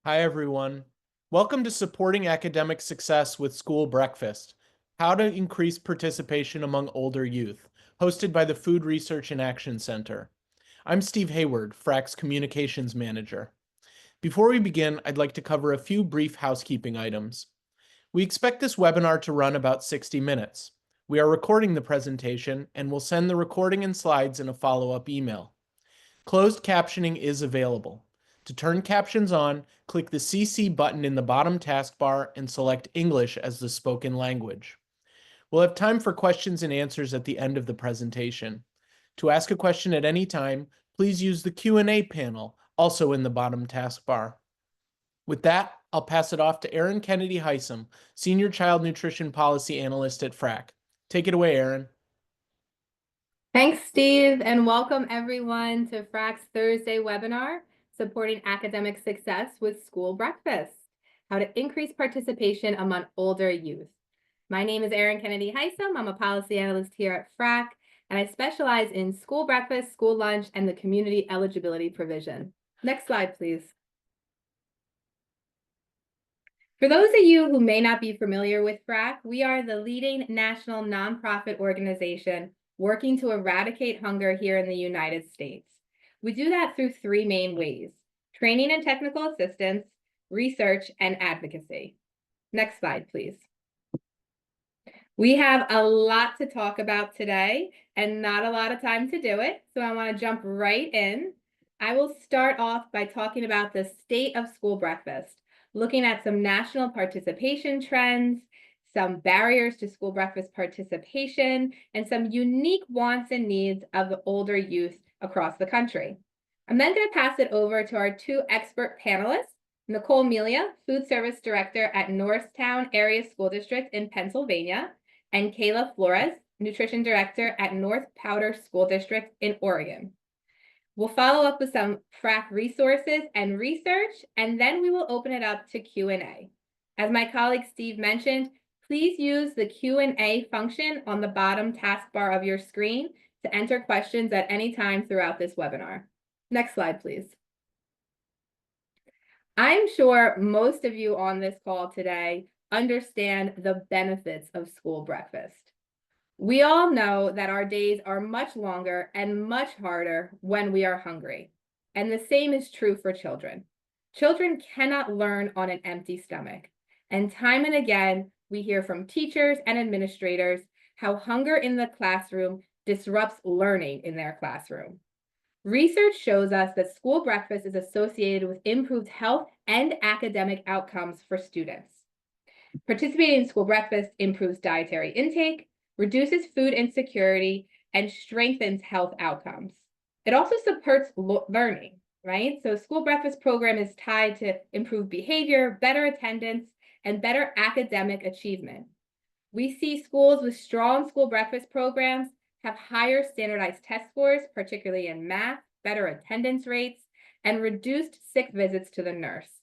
Hi, everyone. Welcome to Supporting Academic Success with School Breakfast, How to Increase Participation Among Older Youth, hosted by the Food Research and Action Center. I'm Steve Hayward, FRAC's Communications Manager. Before we begin, I'd like to cover a few brief housekeeping items. We expect this webinar to run about 60 minutes. We are recording the presentation and will send the recording and slides in a follow-up email. Closed captioning is available. To turn captions on, click the CC button in the bottom taskbar and select English as the spoken language. We'll have time for questions and answers at the end of the presentation. To ask a question at any time, please use the Q&A panel, also in the bottom taskbar. With that, I'll pass it off to Erin Kennedy Heisom, Senior Child Nutrition Policy Analyst at FRAC. Take it away, Erin. Thanks, Steve, and welcome everyone to FRAC's Thursday webinar, Supporting Academic Success with School Breakfast, How to Increase Participation Among Older Youth. My name is Erin Kennedy Heisom. I'm a policy analyst here at FRAC, and I specialize in school breakfast, school lunch, and the community eligibility provision. Next slide, please. For those of you who may not be familiar with FRAC, we are the leading national nonprofit organization working to eradicate hunger here in the United States. We do that through three main ways: training and technical assistance, research, and advocacy. Next slide, please. We have a lot to talk about today and not a lot of time to do it, so I want to jump right in. I will start off by talking about the state of school breakfast, looking at some national participation trends, some barriers to school breakfast participation, and some unique wants and needs of the older youth across the country. I'm then going to pass it over to our two expert panelists, Nicole Melia, Food Service Director at Norristown Area School District in Pennsylvania, and Kayla Flores, Nutrition Director at North Powder School District in Oregon. We'll follow up with some FRAC resources and research, and then we will open it up to Q&A. As my colleague Steve mentioned, please use the Q&A function on the bottom taskbar of your screen to enter questions at any time throughout this webinar. Next slide, please. I'm sure most of you on this call today understand the benefits of school breakfast. We all know that our days are much longer and much harder when we are hungry. And the same is true for children. Children cannot learn on an empty stomach. And time and again, we hear from teachers and administrators how hunger in the classroom disrupts learning in their classroom. Research shows us that school breakfast is associated with improved health and academic outcomes for students. Participating in school breakfast improves dietary intake, reduces food insecurity, and strengthens health outcomes. It also supports learning, right? So school breakfast program is tied to improved behavior, better attendance, and better academic achievement. We see schools with strong school breakfast programs have higher standardized test scores, particularly in math, better attendance rates, and reduced sick visits to the nurse.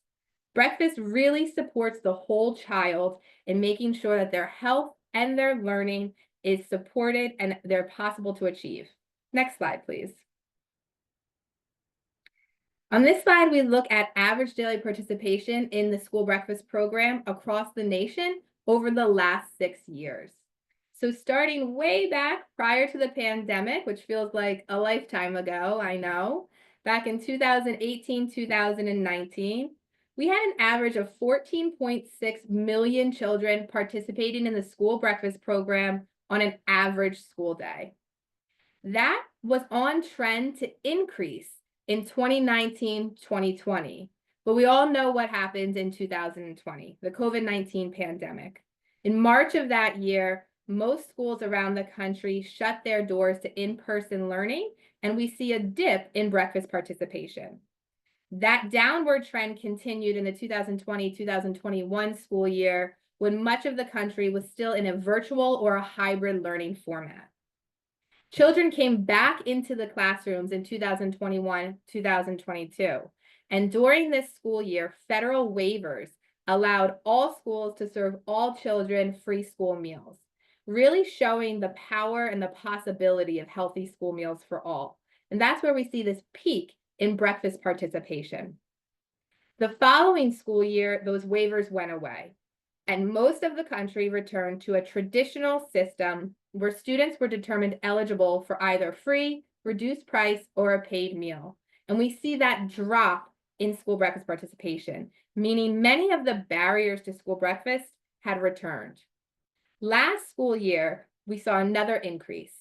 Breakfast really supports the whole child in making sure that their health and their learning is supported and they're possible to achieve. Next slide, please. On this slide, we look at average daily participation in the school breakfast program across the nation over the last 6 years. So starting way back prior to the pandemic, which feels like a lifetime ago, I know, back in 2018, 2019, we had an average of 14.6 million children participating in the school breakfast program on an average school day. That was on trend to increase in 2019, 2020. But we all know what happened in 2020, the COVID-19 pandemic. In March of that year, most schools around the country shut their doors to in-person learning, and we see a dip in breakfast participation. That downward trend continued in the 2020-2021 school year when much of the country was still in a virtual or a hybrid learning format. Children came back into the classrooms in 2021-2022, and during this school year, federal waivers allowed all schools to serve all children free school meals, really showing the power and the possibility of healthy school meals for all. And that's where we see this peak in breakfast participation. The following school year, those waivers went away, and most of the country returned to a traditional system where students were determined eligible for either free, reduced price, or a paid meal. And we see that drop in school breakfast participation, meaning many of the barriers to school breakfast had returned. Last school year, we saw another increase.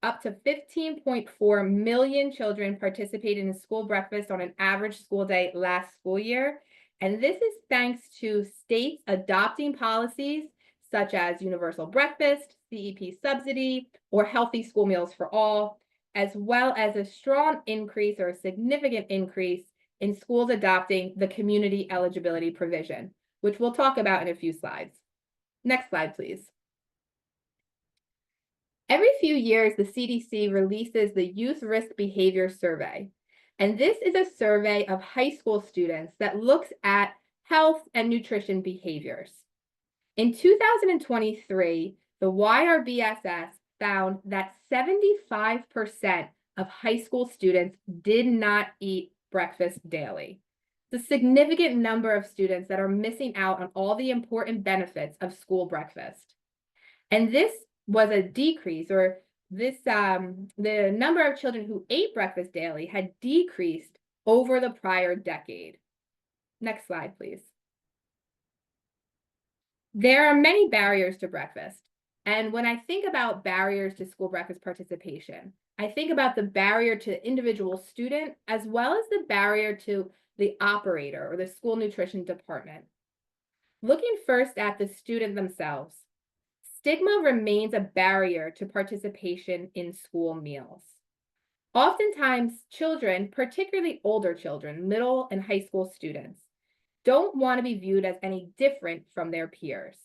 Up to 15.4 million children participated in school breakfast on an average school day last school year. And this is thanks to states adopting policies such as universal breakfast, CEP subsidy, or healthy school meals for all, as well as a strong increase or a significant increase in schools adopting the community eligibility provision, which we'll talk about in a few slides. Next slide, please. Every few years, the CDC releases the Youth Risk Behavior Survey. And this is a survey of high school students that looks at health and nutrition behaviors. In 2023, the YRBSS found that 75% of high school students did not eat breakfast daily. It's a significant number of students that are missing out on all the important benefits of school breakfast. And this was a decrease, or the number of children who ate breakfast daily had decreased over the prior decade. Next slide, please. There are many barriers to breakfast. And when I think about barriers to school breakfast participation, I think about the barrier to the individual student as well as the barrier to the operator or the school nutrition department. Looking first at the student themselves, stigma remains a barrier to participation in school meals. Oftentimes, children, particularly older children, middle and high school students, don't want to be viewed as any different from their peers.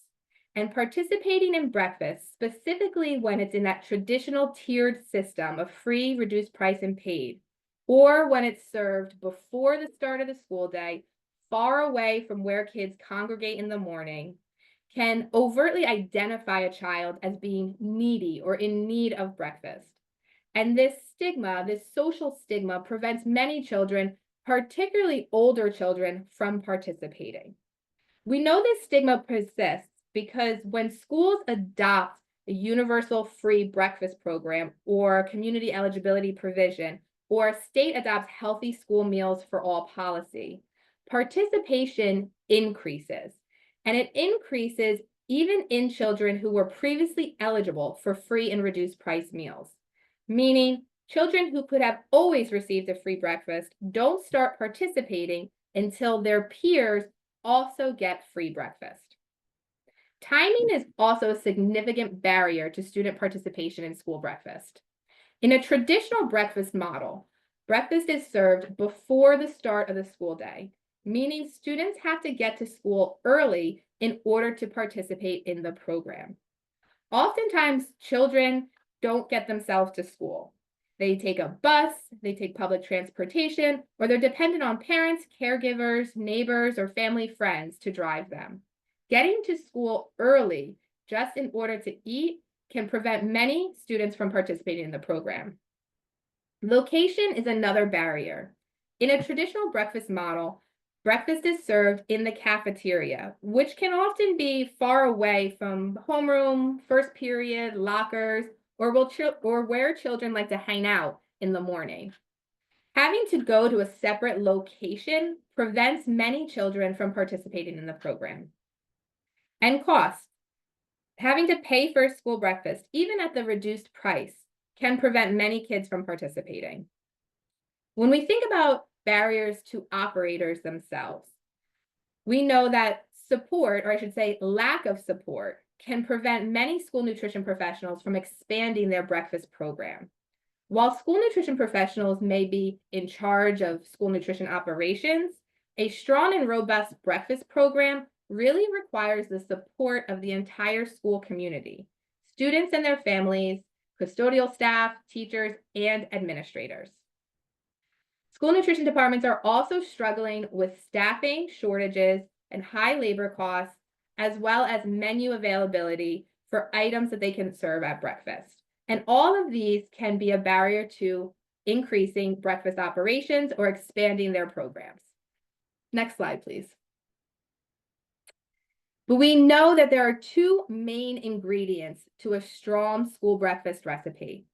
And participating in breakfast, specifically when it's in that traditional tiered system of free, reduced price, and paid, or when it's served before the start of the school day, far away from where kids congregate in the morning, can overtly identify a child as being needy or in need of breakfast. And this stigma, this social stigma, prevents many children, particularly older children, from participating. We know this stigma persists because when schools adopt a universal free breakfast program or community eligibility provision, or a state adopts healthy school meals for all policy, participation increases. And it increases even in children who were previously eligible for free and reduced price meals, meaning children who could have always received a free breakfast don't start participating until their peers also get free breakfast. Timing is also a significant barrier to student participation in school breakfast. In a traditional breakfast model, breakfast is served before the start of the school day, meaning students have to get to school early in order to participate in the program. Oftentimes, children don't get themselves to school. They take a bus, they take public transportation, or they're dependent on parents, caregivers, neighbors, or family friends to drive them. Getting to school early just in order to eat can prevent many students from participating in the program. Location is another barrier. In a traditional breakfast model, breakfast is served in the cafeteria, which can often be far away from homeroom, first period, lockers, or where children like to hang out in the morning. Having to go to a separate location prevents many children from participating in the program. And cost. Having to pay for school breakfast, even at the reduced price, can prevent many kids from participating. When we think about barriers to operators themselves, we know that support, or I should say lack of support, can prevent many school nutrition professionals from expanding their breakfast program. While school nutrition professionals may be in charge of school nutrition operations, a strong and robust breakfast program really requires the support of the entire school community, students and their families, custodial staff, teachers, and administrators. School nutrition departments are also struggling with staffing shortages and high labor costs, as well as menu availability for items that they can serve at breakfast. And all of these can be a barrier to increasing breakfast operations or expanding their programs. Next slide, please. But we know that there are two main ingredients to a strong school breakfast recipe.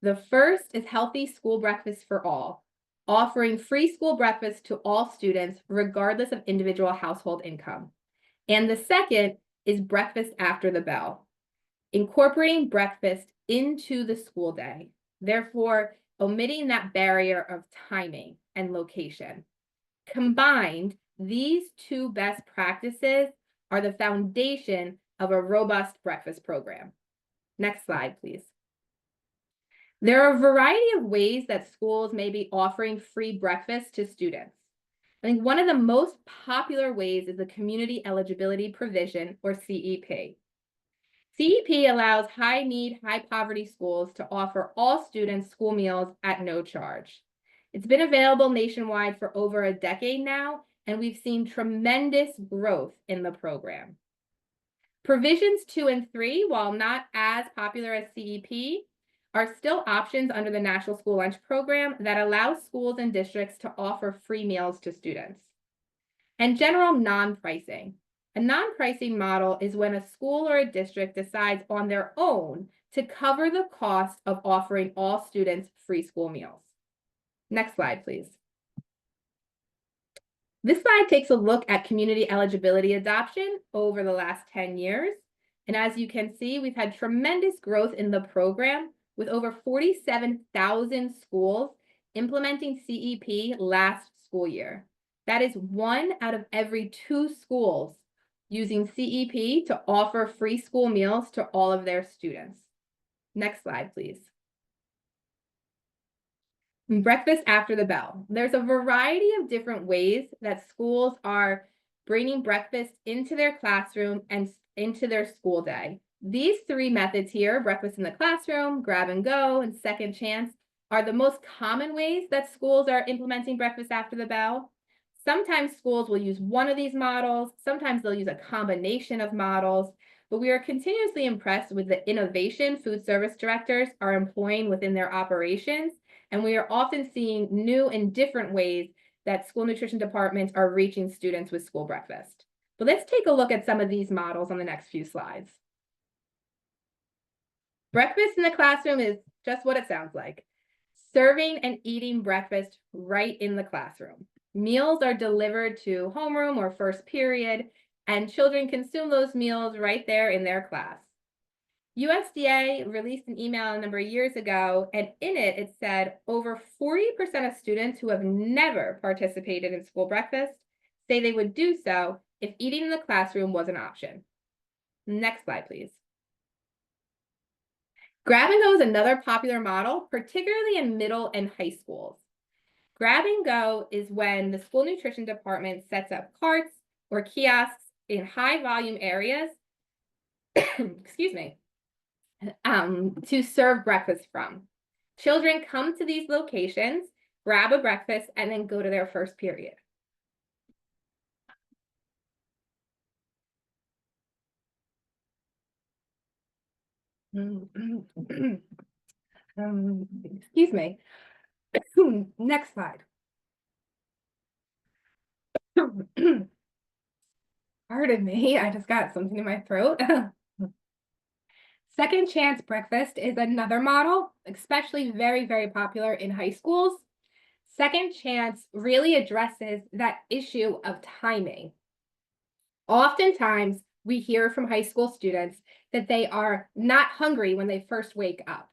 The first is healthy school breakfast for all, offering free school breakfast to all students, regardless of individual household income. And the second is breakfast after the bell, incorporating breakfast into the school day, therefore omitting that barrier of timing and location. Combined, these two best practices are the foundation of a robust breakfast program. Next slide, please. There are a variety of ways that schools may be offering free breakfast to students. I think one of the most popular ways is the Community Eligibility Provision, or CEP. CEP allows high-need, high-poverty schools to offer all students school meals at no charge. It's been available nationwide for over a decade now, and we've seen tremendous growth in the program. Provisions 2 and 3, while not as popular as CEP, are still options under the National School Lunch Program that allow schools and districts to offer free meals to students. And general non-pricing. A non-pricing model is when a school or a district decides on their own to cover the cost of offering all students free school meals. Next slide, please. This slide takes a look at community eligibility adoption over the last 10 years. And as you can see, we've had tremendous growth in the program with over 47,000 schools implementing CEP last school year. That is 1 out of every 2 schools using CEP to offer free school meals to all of their students. Next slide, please. Breakfast after the bell. There's a variety of different ways that schools are bringing breakfast into their classroom and into their school day. These 3 methods here, breakfast in the classroom, grab and go, and second chance, are the most common ways that schools are implementing breakfast after the bell. Sometimes schools will use one of these models, sometimes they'll use a combination of models, but we are continuously impressed with the innovation food service directors are employing within their operations, and we are often seeing new and different ways that school nutrition departments are reaching students with school breakfast. But let's take a look at some of these models on the next few slides. Breakfast in the classroom is just what it sounds like. Serving and eating breakfast right in the classroom. Meals are delivered to homeroom or first period, and children consume those meals right there in their class. USDA released an email a number of years ago, and in it, it said over 40% of students who have never participated in school breakfast say they would do so if eating in the classroom was an option. Next slide, please. Grab and go is another popular model, particularly in middle and high schools. Grab and go is when the school nutrition department sets up carts or kiosks in high volume areas, excuse me, to serve breakfast from. Children come to these locations, grab a breakfast, and then go to their first period. Excuse me. Next slide. Pardon me, I just got something in my throat. Second chance breakfast is another model, especially very, very popular in high schools. Second chance really addresses that issue of timing. Oftentimes, we hear from high school students that they are not hungry when they first wake up.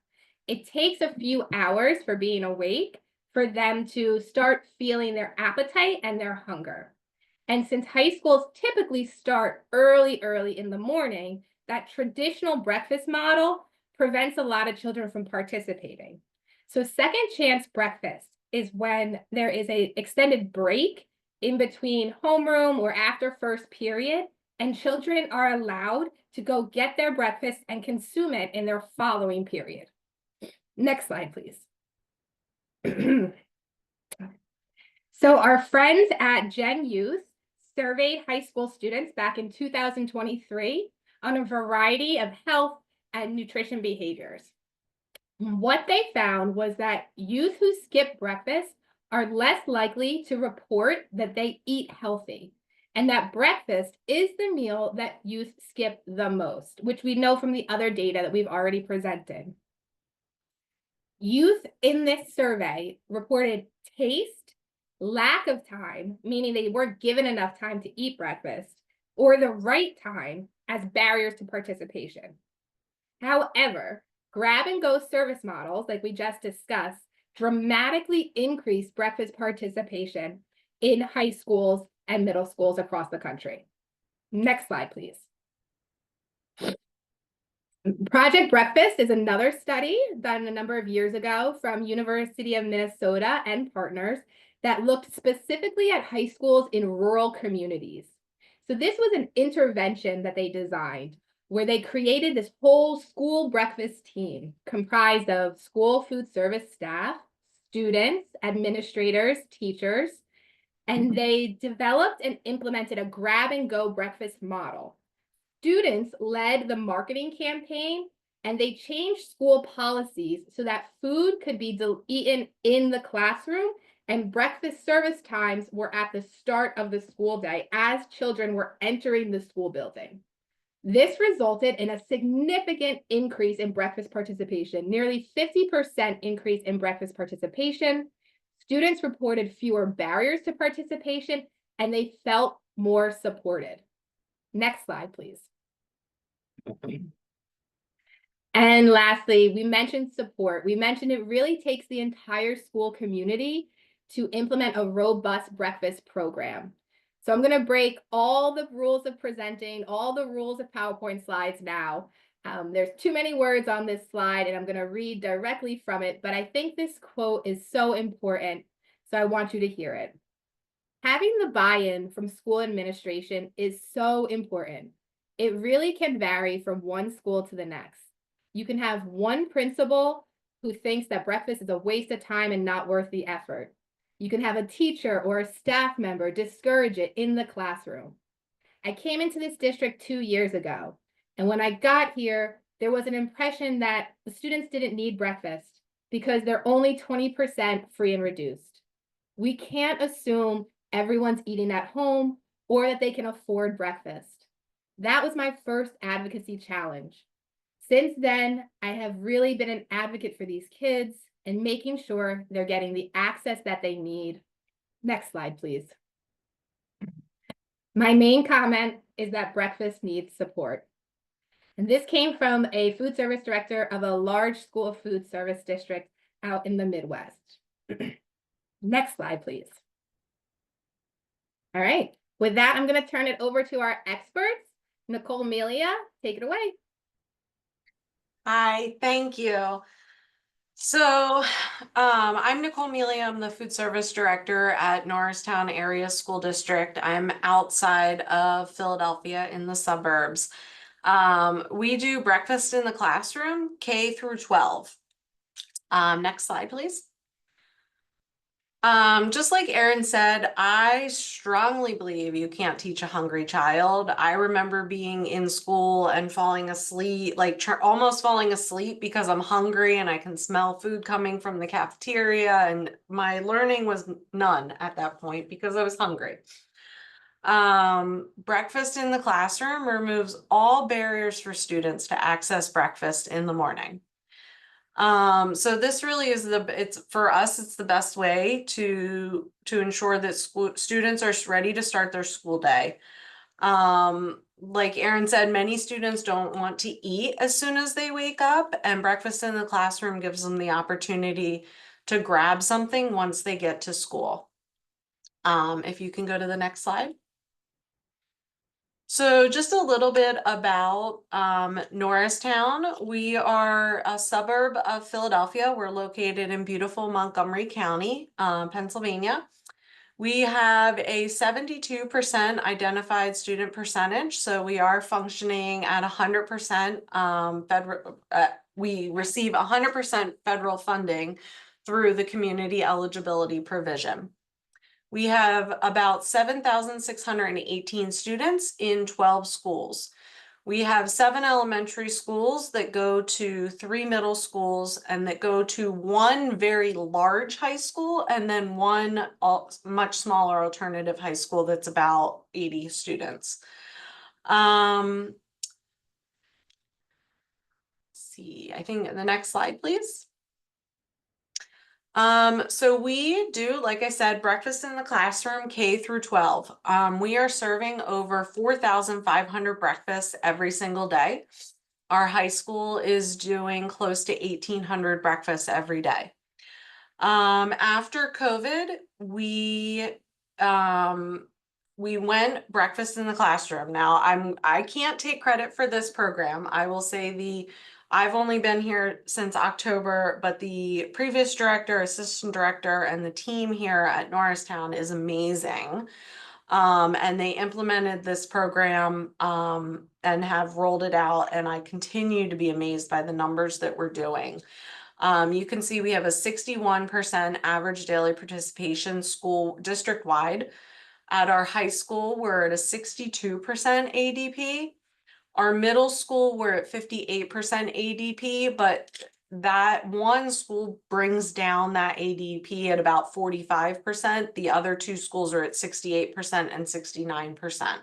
It takes a few hours for being awake for them to start feeling their appetite and their hunger. And since high schools typically start early in the morning, that traditional breakfast model prevents a lot of children from participating. So second chance breakfast is when there is an extended break in between homeroom or after first period, and children are allowed to go get their breakfast and consume it in their following period. Next slide, please. So our friends at Gen Youth surveyed high school students back in 2023 on a variety of health and nutrition behaviors. What they found was that youth who skip breakfast are less likely to report that they eat healthy, and that breakfast is the meal that youth skip the most, which we know from the other data that we've already presented. Youth in this survey reported taste, lack of time, meaning they weren't given enough time to eat breakfast, or the right time as barriers to participation. However, grab and go service models, like we just discussed, dramatically increase breakfast participation in high schools and middle schools across the country. Next slide, please. Project Breakfast is another study done a number of years ago from University of Minnesota and partners that looked specifically at high schools in rural communities. So this was an intervention that they designed where they created this whole school breakfast team comprised of school food service staff, students, administrators, teachers, and they developed and implemented a grab and go breakfast model. Students led the marketing campaign and they changed school policies so that food could be eaten in the classroom and breakfast service times were at the start of the school day as children were entering the school building. This resulted in a significant increase in breakfast participation, nearly 50% increase in breakfast participation. Students reported fewer barriers to participation and they felt more supported. Next slide, please. And lastly, we mentioned support. We mentioned it really takes the entire school community to implement a robust breakfast program. So I'm going to break all the rules of presenting, all the rules of PowerPoint slides now. There's too many words on this slide, and I'm going to read directly from it, but I think this quote is so important, so I want you to hear it. Having the buy-in from school administration is so important. It really can vary from one school to the next. You can have one principal who thinks that breakfast is a waste of time and not worth the effort. You can have a teacher or a staff member discourage it in the classroom. I came into this district 2 years ago, and when I got here, there was an impression that the students didn't need breakfast because they're only 20% free and reduced. We can't assume everyone's eating at home or that they can afford breakfast. That was my first advocacy challenge. Since then, I have really been an advocate for these kids and making sure they're getting the access that they need. Next slide, please. My main comment is that breakfast needs support. And this came from a food service director of a large school food service district out in the Midwest. Next slide, please. All right, with that, I'm going to turn it over to our experts. Nicole Melia, take it away. Hi, thank you. So I'm Nicole Melia. I'm the food service director at Norristown Area School District. I'm outside of Philadelphia in the suburbs. We do breakfast in the classroom, K through 12. Next slide, please. Just like Erin said, I strongly believe you can't teach a hungry child. I remember being in school and falling asleep, like almost falling asleep because I'm hungry and I can smell food coming from the cafeteria, and my learning was none at that point because I was hungry. Breakfast in the classroom removes all barriers for students to access breakfast in the morning. So this really is it's for us, it's the best way to ensure that students are ready to start their school day. Like Erin said, many students don't want to eat as soon as they wake up, and breakfast in the classroom gives them the opportunity to grab something once they get to school. If you can go to the next slide. So just a little bit about Norristown. We are a suburb of Philadelphia. We're located in beautiful Montgomery County, Pennsylvania. We have a 72% identified student percentage, so we are functioning at 100% federal. We receive 100% federal funding through the community eligibility provision. We have about 7,618 students in 12 schools. We have 7 elementary schools that go to 3 middle schools and that go to 1 very large high school and then 1 much smaller alternative high school that's about 80 students. Let's see, I think the next slide, please. So we do, like I said, breakfast in the classroom, K through 12. We are serving over 4,500 breakfasts every single day. Our high school is doing close to 1,800 breakfasts every day. After COVID, we went breakfast in the classroom. Now I can't take credit for this program. I will say I've only been here since October, but the previous director, assistant director, and the team here at Norristown is amazing. And they implemented this program and have rolled it out, and I continue to be amazed by the numbers that we're doing. You can see we have a 61% average daily participation school district-wide. At our high school, we're at a 62% ADP. Our middle school, we're at 58% ADP, but that one school brings down that ADP at about 45%. The other 2 schools are at 68% and 69%.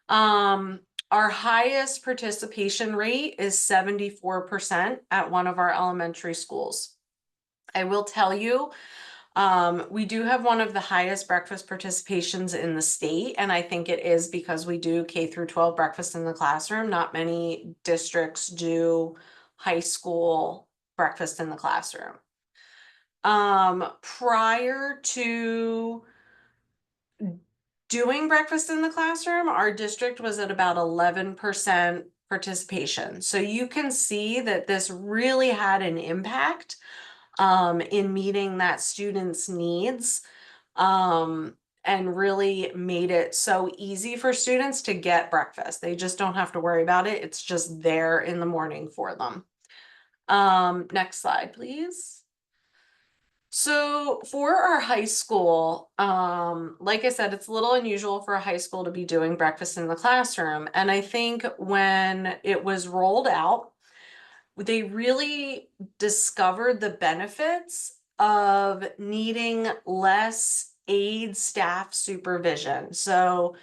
Our highest participation rate is 74% at one of our elementary schools. I will tell you, we do have one of the highest breakfast participations in the state, and I think it is because we do K through 12 breakfast in the classroom. Not many districts do high school breakfast in the classroom. Prior to doing breakfast in the classroom, our district was at about 11% participation. So you can see that this really had an impact in meeting that student's needs, and really made it so easy for students to get breakfast. They just don't have to worry about it. It's just there in the morning for them. Next slide, please. So for our high school, like I said, it's a little unusual for a high school to be doing breakfast in the classroom. And I think when it was rolled out, they really discovered the benefits of needing less aid staff supervision. So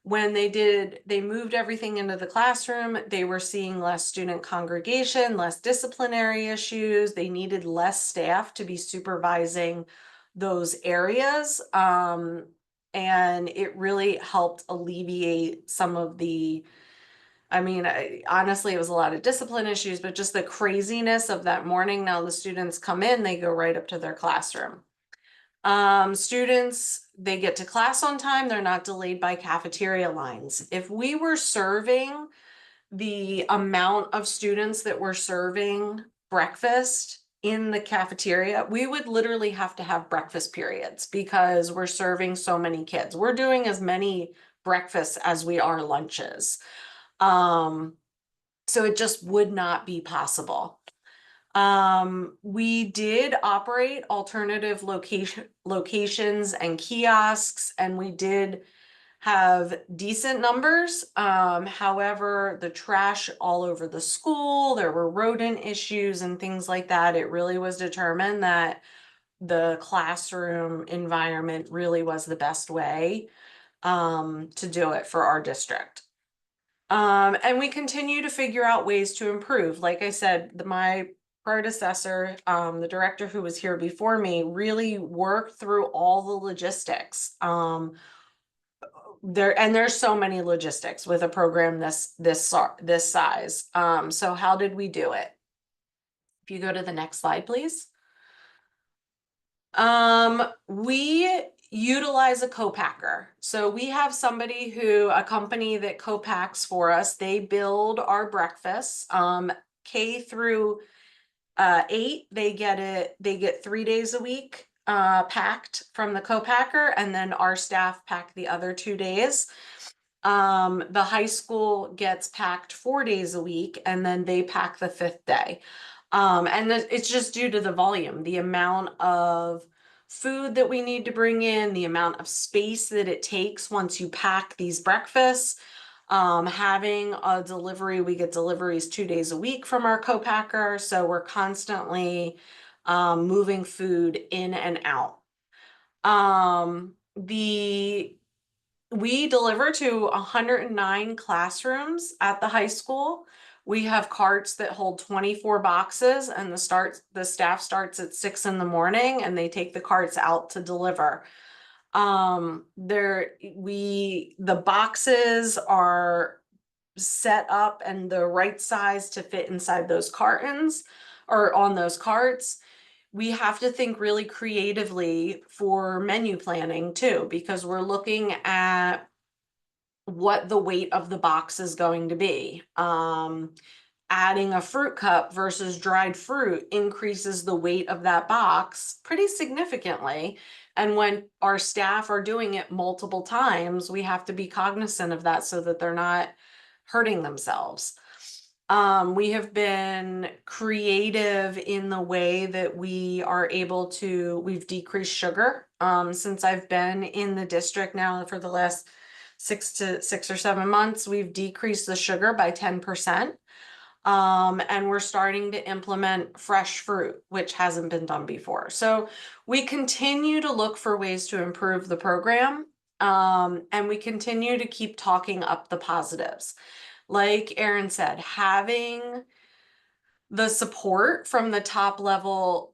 when they moved everything into the classroom, they were seeing less student congregation, less disciplinary issues. They needed less staff to be supervising those areas. And it really helped alleviate some of honestly, it was a lot of discipline issues, but just the craziness of that morning. Now the students come in, they go right up to their classroom. Students, they get to class on time. They're not delayed by cafeteria lines. If we were serving the amount of students that were serving breakfast in the cafeteria, we would literally have to have breakfast periods because we're serving so many kids. We're doing as many breakfasts as we are lunches. So it just would not be possible. We did operate alternative locations and kiosks, and we did have decent numbers. However, the trash all over the school, there were rodent issues and things like that. It really was determined that the classroom environment really was the best way to do it for our district. And we continue to figure out ways to improve. Like I said, my predecessor, the director who was here before me, really worked through all the logistics. There's so many logistics with a program this size. So how did we do it? If you go to the next slide, please. We utilize a co-packer. So we have a company that co-packs for us. They build our breakfasts. K through 8, they get 3 days a week packed from the co-packer, and then our staff pack the other 2 days. The high school gets packed 4 days a week, and then they pack the 5th day. And it's just due to the volume, the amount of food that we need to bring in, the amount of space that it takes once you pack these breakfasts. Having a delivery, we get deliveries 2 days a week from our co-packer, so we're constantly moving food in and out. We deliver to 109 classrooms at the high school. We have carts that hold 24 boxes, and the staff starts at 6 in the morning, and they take the carts out to deliver. The boxes are set up and the right size to fit inside those cartons or on those carts. We have to think really creatively for menu planning too, because we're looking at what the weight of the box is going to be. Adding a fruit cup versus dried fruit increases the weight of that box pretty significantly. And when our staff are doing it multiple times, we have to be cognizant of that so that they're not hurting themselves. We have been creative in the way that we've decreased sugar. Since I've been in the district now for the last 6 or 7 months, we've decreased the sugar by 10%. And we're starting to implement fresh fruit, which hasn't been done before. So we continue to look for ways to improve the program. And we continue to keep talking up the positives. Like Erin said, having the support from the top level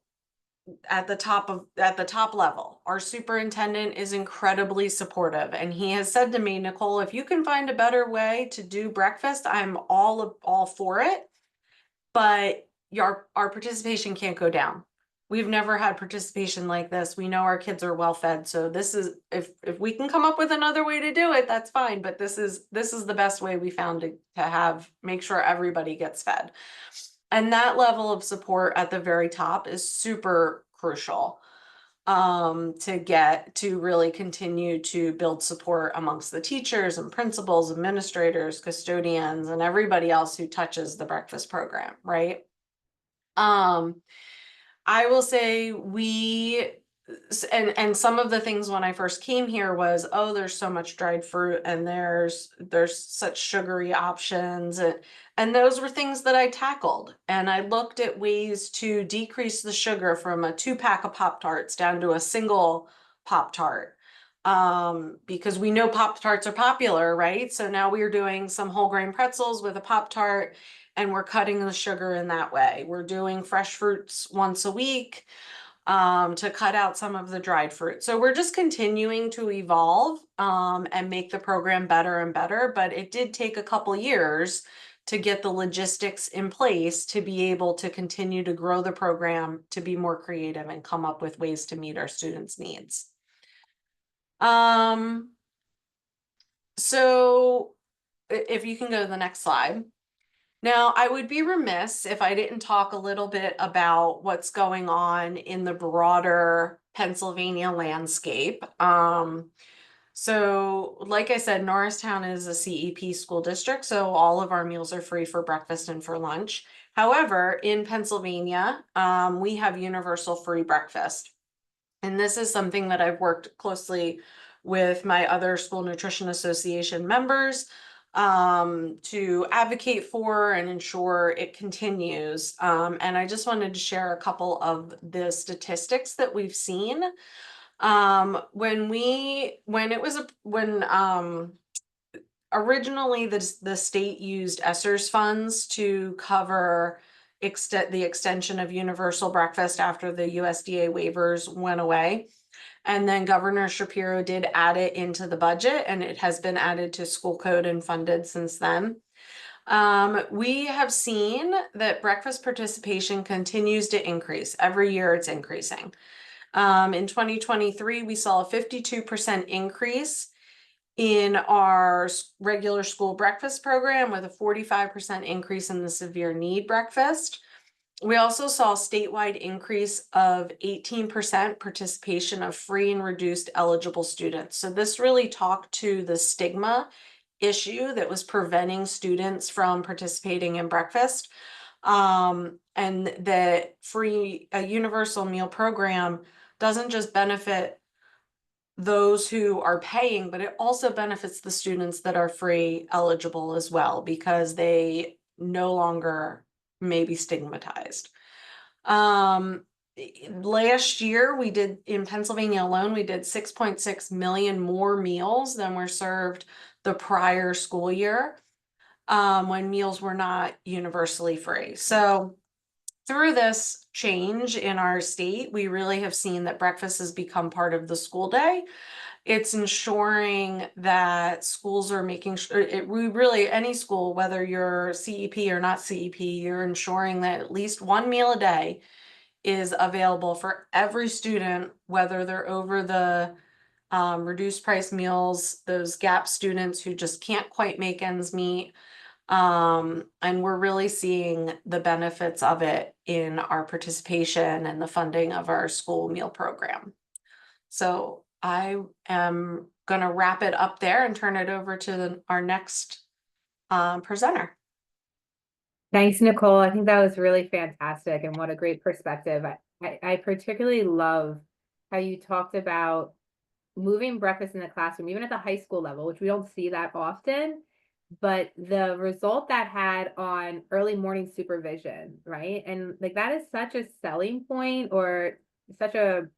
at the top level. Our superintendent is incredibly supportive, and he has said to me, Nicole, if you can find a better way to do breakfast, I'm all for it. But our participation can't go down. We've never had participation like this. We know our kids are well fed, so this is if we can come up with another way to do it, that's fine. But this is the best way we found to make sure everybody gets fed. And that level of support at the very top is super crucial to really continue to build support amongst the teachers and principals, administrators, custodians, and everybody else who touches the breakfast program, right? I will say and some of the things when I first came here was, oh, there's so much dried fruit and there's such sugary options, and those were things that I tackled, and I looked at ways to decrease the sugar from a 2-pack of Pop-Tarts down to a single Pop-Tart. Because we know Pop-Tarts are popular, right? So now we are doing some whole grain pretzels with a Pop-Tart, and we're cutting the sugar in that way. We're doing fresh fruits once a week to cut out some of the dried fruit. So we're just continuing to evolve and make the program better and better. But it did take a couple years to get the logistics in place to be able to continue to grow the program, to be more creative and come up with ways to meet our students' needs. So if you can go to the next slide. Now, I would be remiss if I didn't talk a little bit about what's going on in the broader Pennsylvania landscape. So like I said, Norristown is a CEP school district, so all of our meals are free for breakfast and for lunch. However, in Pennsylvania, we have universal free breakfast. And this is something that I've worked closely with my other school nutrition association members to advocate for and ensure it continues. And I just wanted to share a couple of the statistics that we've seen. Originally the state used ESSER's funds to cover the extension of universal breakfast after the USDA waivers went away. And then Governor Shapiro did add it into the budget, and it has been added to school code and funded since then. We have seen that breakfast participation continues to increase. Every year it's increasing. In 2023, we saw a 52% increase in our regular school breakfast program, with a 45% increase in the severe need breakfast. We also saw a statewide increase of 18% participation of free and reduced eligible students. So this really talked to the stigma issue that was preventing students from participating in breakfast. And that a universal meal program doesn't just benefit those who are paying, but it also benefits the students that are free eligible as well, because they no longer may be stigmatized. Last year we did, in Pennsylvania alone, we did 6.6 million more meals than were served the prior school year, when meals were not universally free. So through this change in our state, we really have seen that breakfast has become part of the school day. It's ensuring that schools are making sure we really, any school, whether you're CEP or not CEP, you're ensuring that at least one meal a day is available for every student, whether they're over the reduced price meals, those GAP students who just can't quite make ends meet. And we're really seeing the benefits of it in our participation and the funding of our school meal program. So I am going to wrap it up there and turn it over to our next presenter. Thanks, Nicole. I think that was really fantastic, and what a great perspective. I particularly love how you talked about moving breakfast in the classroom, even at the high school level, which we don't see that often, but the result that had on early morning supervision, right? And like that is such a selling point, or such a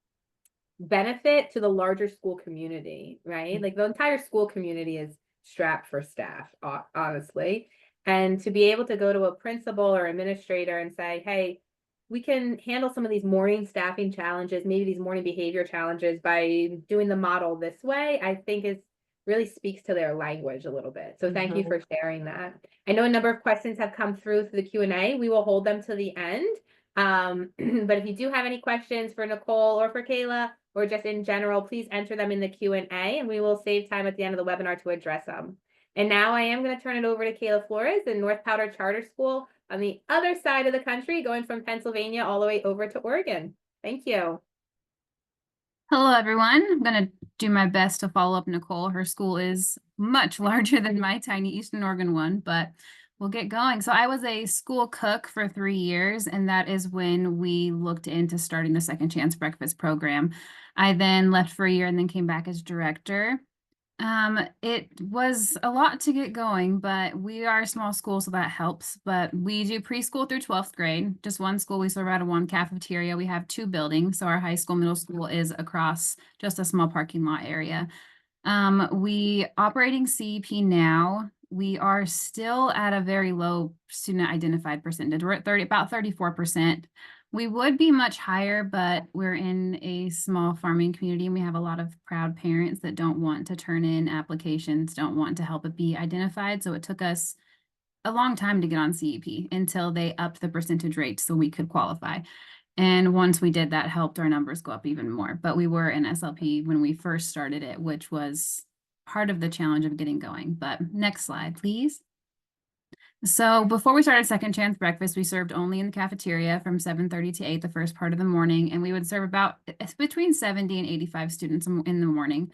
benefit to the larger school community, right? Like the entire school community is strapped for staff, honestly. And to be able to go to a principal or administrator and say, hey, we can handle some of these morning staffing challenges, maybe these morning behavior challenges by doing the model this way, I think is really speaks to their language a little bit. So thank you for sharing that. I know a number of questions have come through the Q&A. We will hold them to the end. But if you do have any questions for Nicole or for Kayla, or just in general, please enter them in the Q&A, and we will save time at the end of the webinar to address them. And now I am going to turn it over to Kayla Flores in North Powder Charter School on the other side of the country, going from Pennsylvania all the way over to Oregon. Thank you. Hello, everyone. I'm going to do my best to follow up Nicole. Her school is much larger than my tiny Eastern Oregon one, but we'll get going. So I was a school cook for 3 years, and that is when we looked into starting the Second Chance Breakfast program. I then left for a year and then came back as director. It was a lot to get going, but we are a small school, so that helps. But we do preschool through 12th grade, just one school. We serve out of one cafeteria. We have 2 buildings, so our high school, middle school is across just a small parking lot area. We operating CEP now. We are still at a very low student identified percentage. We're at about 34%. We would be much higher, but we're in a small farming community, and we have a lot of proud parents that don't want to turn in applications, don't want to help it be identified. So it took us a long time to get on CEP until they upped the percentage rate so we could qualify. And once we did, that helped our numbers go up even more. But we were in SLP when we first started it, which was part of the challenge of getting going. But next slide, please. So before we started Second Chance Breakfast, we served only in the cafeteria from 7:30 to 8 the first part of the morning, and we would serve about between 70 and 85 students in the morning.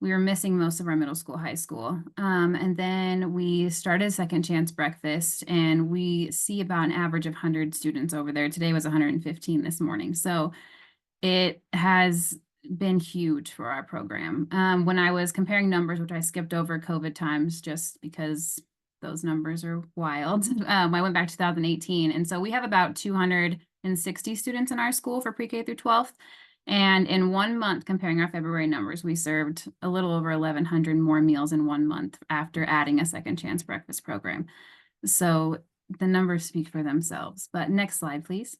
We were missing most of our middle school, high school. And then we started Second Chance Breakfast, and we see about an average of 100 students over there. Today was 115 this morning. So it has been huge for our program. When I was comparing numbers, which I skipped over COVID times just because those numbers are wild. I went back to 2018. And so we have about 260 students in our school for pre-K through 12th. And in 1 month, comparing our February numbers, we served a little over 1,100 more meals in 1 month after adding a Second Chance Breakfast program. So the numbers speak for themselves. But next slide, please.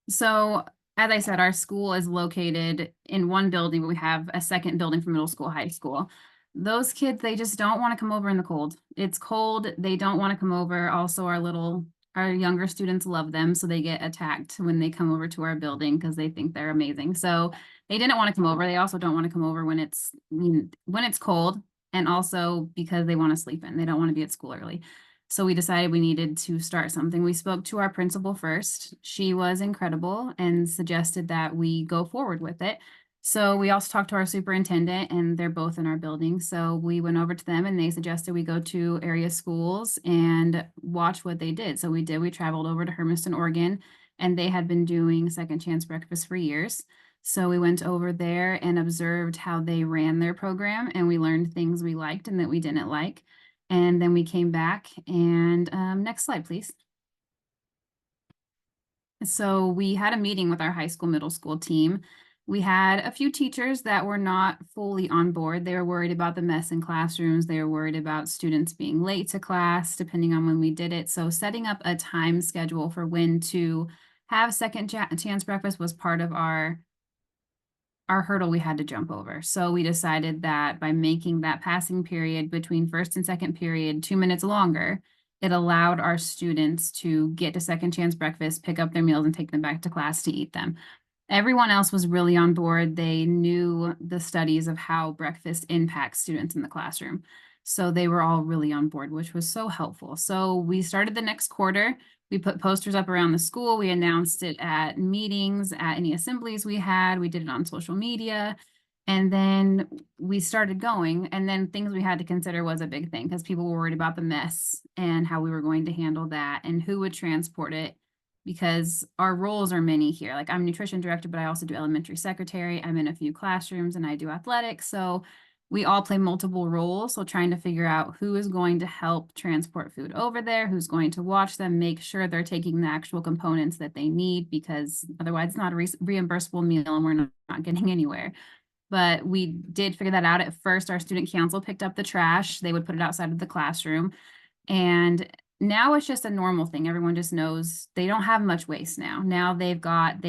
So as I said, our school is located in one building, but we have a second building for middle school, high school. Those kids, they just don't want to come over in the cold. It's cold. They don't want to come over. Also, our younger students love them, so they get attacked when they come over to our building because they think they're amazing. So they didn't want to come over. They also don't want to come over when it's cold, and also because they want to sleep in. They don't want to be at school early. So we decided we needed to start something. We spoke to our principal first. She was incredible and suggested that we go forward with it. So we also talked to our superintendent, and they're both in our building. So we went over to them, and they suggested we go to area schools and watch what they did. So we did. We traveled over to Hermiston, Oregon, and they had been doing Second Chance Breakfast for years. So we went over there and observed how they ran their program, and we learned things we liked and that we didn't like. And then we came back and next slide, please. So we had a meeting with our high school, middle school team. We had a few teachers that were not fully on board. They were worried about the mess in classrooms. They were worried about students being late to class, depending on when we did it. So setting up a time schedule for when to have second chance breakfast was part of our hurdle we had to jump over. So we decided that by making that passing period between first and second period 2 minutes longer, it allowed our students to get to second chance breakfast, pick up their meals, and take them back to class to eat them. Everyone else was really on board. They knew the studies of how breakfast impacts students in the classroom. So they were all really on board, which was so helpful. So we started the next quarter. We put posters up around the school. We announced it at meetings, at any assemblies we had. We did it on social media. And then we started going. And then things we had to consider was a big thing because people were worried about the mess and how we were going to handle that and who would transport it, because our roles are many here. Like, I'm nutrition director, but I also do elementary secretary. I'm in a few classrooms and I do athletics. So we all play multiple roles. So trying to figure out who is going to help transport food over there, who's going to watch them, make sure they're taking the actual components that they need, because otherwise it's not a reimbursable meal and we're not getting anywhere. But we did figure that out. At first, our student council picked up the trash. They would put it outside of the classroom. And now it's just a normal thing. Everyone just knows they don't have much waste now. Now they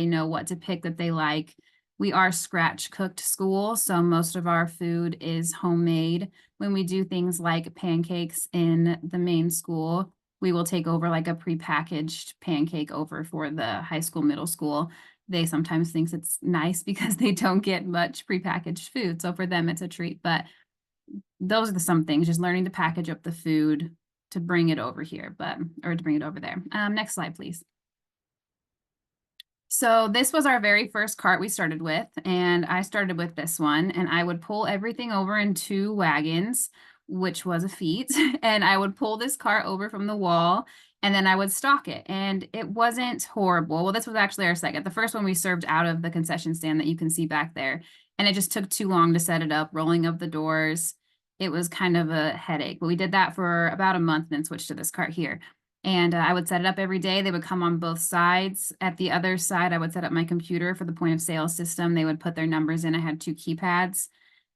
know what to pick that they like. We are scratch cooked school, so most of our food is homemade. When we do things like pancakes in the main school, we will take over like a prepackaged pancake over for the high school, middle school. They sometimes think it's nice because they don't get much prepackaged food. So for them, it's a treat. But those are some things, just learning to package up the food to bring it over here, or to bring it over there. Next slide, please. So this was our very first cart we started with, and I started with this one, and I would pull everything over in 2 wagons, which was a feat. And I would pull this cart over from the wall, and then I would stock it. And it wasn't horrible. Well, this was actually our second. The first one we served out of the concession stand that you can see back there. And it just took too long to set it up, rolling up the doors. It was kind of a headache, but we did that for about a month and then switched to this cart here. And I would set it up every day. They would come on both sides. At the other side, I would set up my computer for the point of sale system. They would put their numbers in. I had 2 keypads.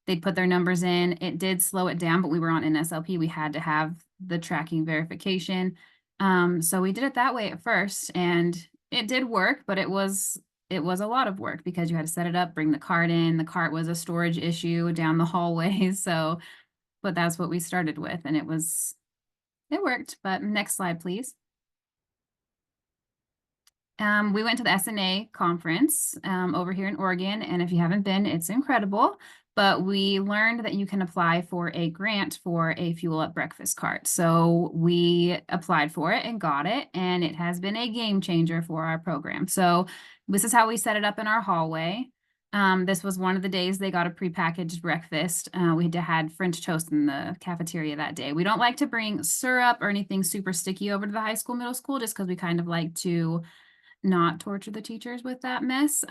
They'd put their numbers in. It did slow it down, but we were on NSLP. We had to have the tracking verification. So we did it that way at first, and it did work, but it was a lot of work because you had to set it up, bring the cart in. The cart was a storage issue down the hallway. So, but that's what we started with, and it worked. But next slide, please. We went to the SNA conference over here in Oregon, and if you haven't been, it's incredible. But we learned that you can apply for a grant for a Fuel Up breakfast cart. So we applied for it and got it, and it has been a game changer for our program. So this is how we set it up in our hallway. This was one of the days they got a prepackaged breakfast. We had French toast in the cafeteria that day. We don't like to bring syrup or anything super sticky over to the high school, middle school, just because we kind of like to not torture the teachers with that mess.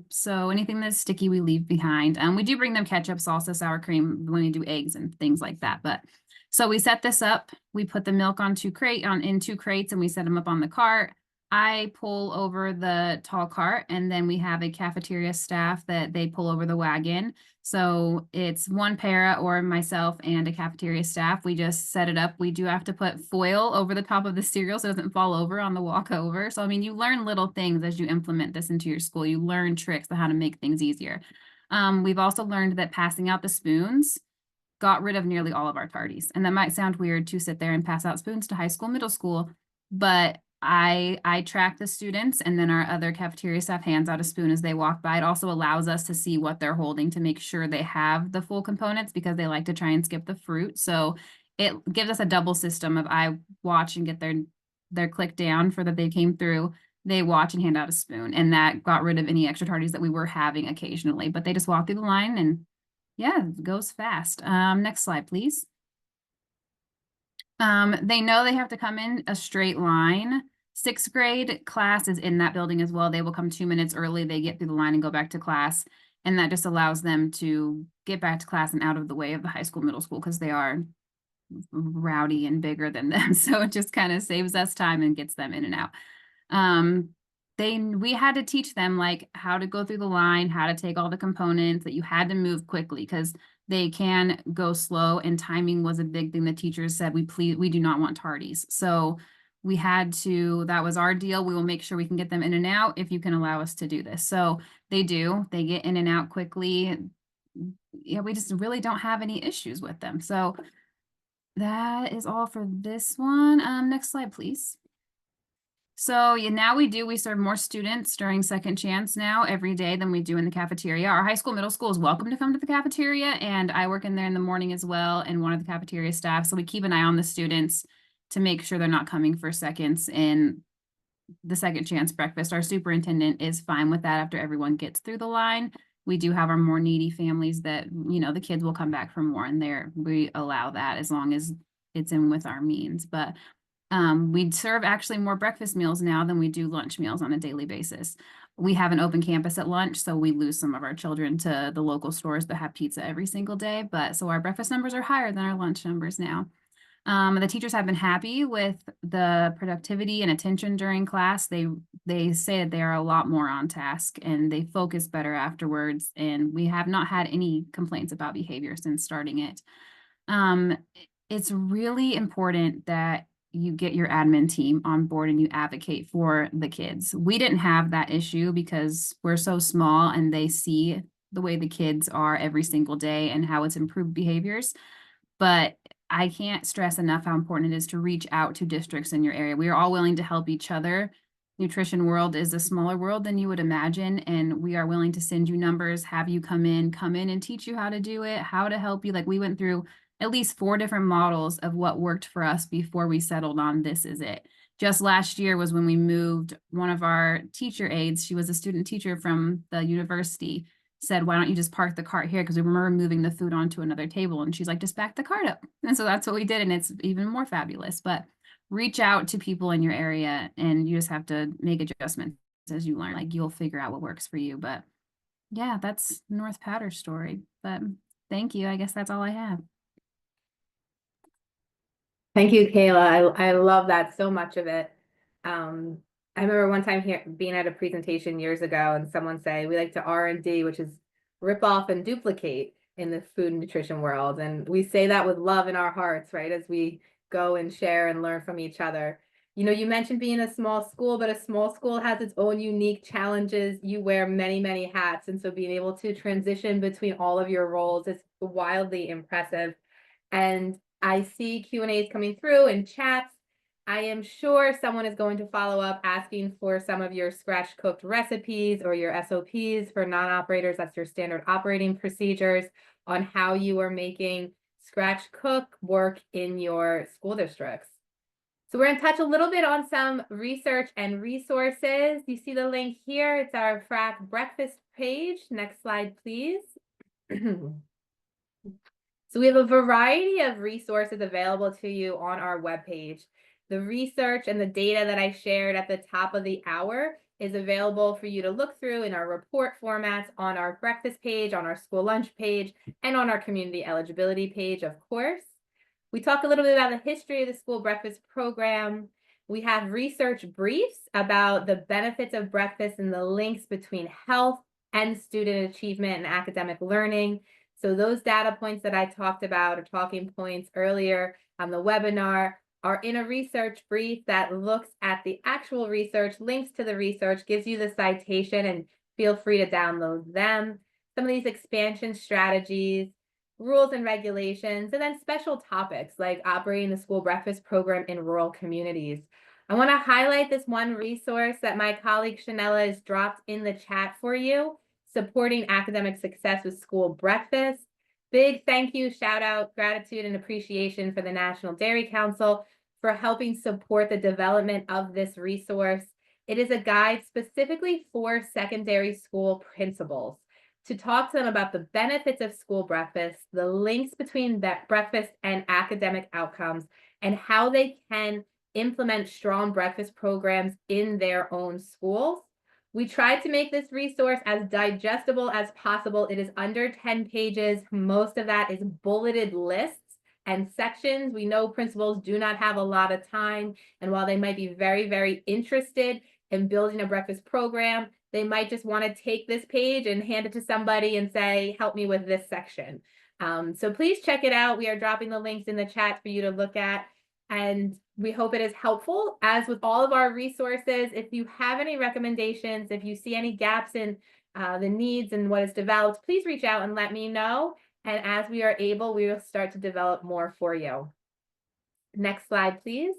So anything that's sticky, we leave behind. We do bring them ketchup, salsa, sour cream when we do eggs and things like that. But so we set this up. We put the milk in 2 crates, and we set them up on the cart. I pull over the tall cart, and then we have a cafeteria staff that they pull over the wagon. So it's 1 para or myself and a cafeteria staff. We just set it up. We do have to put foil over the top of the cereal so it doesn't fall over on the walk over. So, I mean, you learn little things as you implement this into your school. You learn tricks on how to make things easier. We've also learned that passing out the spoons got rid of nearly all of our tardies. And that might sound weird to sit there and pass out spoons to high school, middle school, but I track the students, and then our other cafeteria staff hands out a spoon as they walk by. It also allows us to see what they're holding to make sure they have the full components, because they like to try and skip the fruit. So it gives us a double system of I watch and get their click down for that they came through. They watch and hand out a spoon, and that got rid of any extra tardies that we were having occasionally. But they just walk through the line, and yeah, it goes fast. Next slide, please. They know they have to come in a straight line. Sixth grade class is in that building as well. They will come 2 minutes early. They get through the line and go back to class. And that just allows them to get back to class and out of the way of the high school, middle school, because they are rowdy and bigger than them. So it just kind of saves us time and gets them in and out. We had to teach them like how to go through the line, how to take all the components, that you had to move quickly because they can go slow, and timing was a big thing. The teachers said, we do not want tardies. So we had to, that was our deal. We will make sure we can get them in and out if you can allow us to do this. So they do, they get in and out quickly. Yeah, we just really don't have any issues with them. So that is all for this one. Next slide, please. So yeah, now we serve more students during Second Chance now every day than we do in the cafeteria. Our high school, middle school is welcome to come to the cafeteria, and I work in there in the morning as well, and one of the cafeteria staff. So we keep an eye on the students to make sure they're not coming for seconds in the Second Chance breakfast. Our superintendent is fine with that after everyone gets through the line. We do have our more needy families that, you know, the kids will come back for more, and we allow that as long as it's in with our means. But we serve actually more breakfast meals now than we do lunch meals on a daily basis. We have an open campus at lunch, so we lose some of our children to the local stores that have pizza every single day. But so our breakfast numbers are higher than our lunch numbers now. The teachers have been happy with the productivity and attention during class. They say that they are a lot more on task and they focus better afterwards. And we have not had any complaints about behavior since starting it. It's really important that you get your admin team on board and you advocate for the kids. We didn't have that issue because we're so small and they see the way the kids are every single day and how it's improved behaviors. But I can't stress enough how important it is to reach out to districts in your area. We are all willing to help each other. Nutrition world is a smaller world than you would imagine, and we are willing to send you numbers, have you come in and teach you how to do it, how to help you. Like, we went through at least 4 different models of what worked for us before we settled on this is it. Just last year was when we moved one of our teacher aides. She was a student teacher from the university, said, why don't you just park the cart here? Because we remember moving the food onto another table. And she's like, just back the cart up. And so that's what we did. And it's even more fabulous. But reach out to people in your area, and you just have to make adjustments as you learn. Like, you'll figure out what works for you. But yeah, that's North Powder's story. But thank you. I guess that's all I have. Thank you, Kayla. I love that, so much of it. I remember one time here being at a presentation years ago and someone say, we like to R&D, which is rip off and duplicate in the food and nutrition world. And we say that with love in our hearts, right? As we go and share and learn from each other. You know, you mentioned being a small school, but a small school has its own unique challenges. You wear many, many hats. And so being able to transition between all of your roles is wildly impressive. And I see Q&As coming through and chats. I am sure someone is going to follow up asking for some of your scratch cooked recipes or your SOPs for non-operators. That's your standard operating procedures on how you are making scratch cook work in your school districts. So we're going to touch a little bit on some research and resources. You see the link here. It's our FRAC breakfast page. Next slide, please. So we have a variety of resources available to you on our webpage. The research and the data that I shared at the top of the hour is available for you to look through in our report formats on our breakfast page, on our school lunch page, and on our community eligibility page, of course. We talk a little bit about the history of the school breakfast program. We have research briefs about the benefits of breakfast and the links between health and student achievement and academic learning. So those data points that I talked about, or talking points earlier on the webinar, are in a research brief that looks at the actual research, links to the research, gives you the citation, and feel free to download them. Some of these expansion strategies, rules and regulations, and then special topics like operating the school breakfast program in rural communities. I want to highlight this one resource that my colleague Shanella has dropped in the chat for you, supporting academic success with school breakfast. Big thank you, shout out, gratitude, and appreciation for the National Dairy Council for helping support the development of this resource. It is a guide specifically for secondary school principals to talk to them about the benefits of school breakfast, the links between that breakfast and academic outcomes, and how they can implement strong breakfast programs in their own schools. We tried to make this resource as digestible as possible. It is under 10 pages. Most of that is bulleted lists and sections. We know principals do not have a lot of time, and while they might be very, very interested in building a breakfast program, they might just want to take this page and hand it to somebody and say, help me with this section. So please check it out. We are dropping the links in the chat for you to look at, and we hope it is helpful. As with all of our resources, if you have any recommendations, if you see any gaps in the needs and what is developed, please reach out and let me know. And as we are able, we will start to develop more for you. Next slide, please.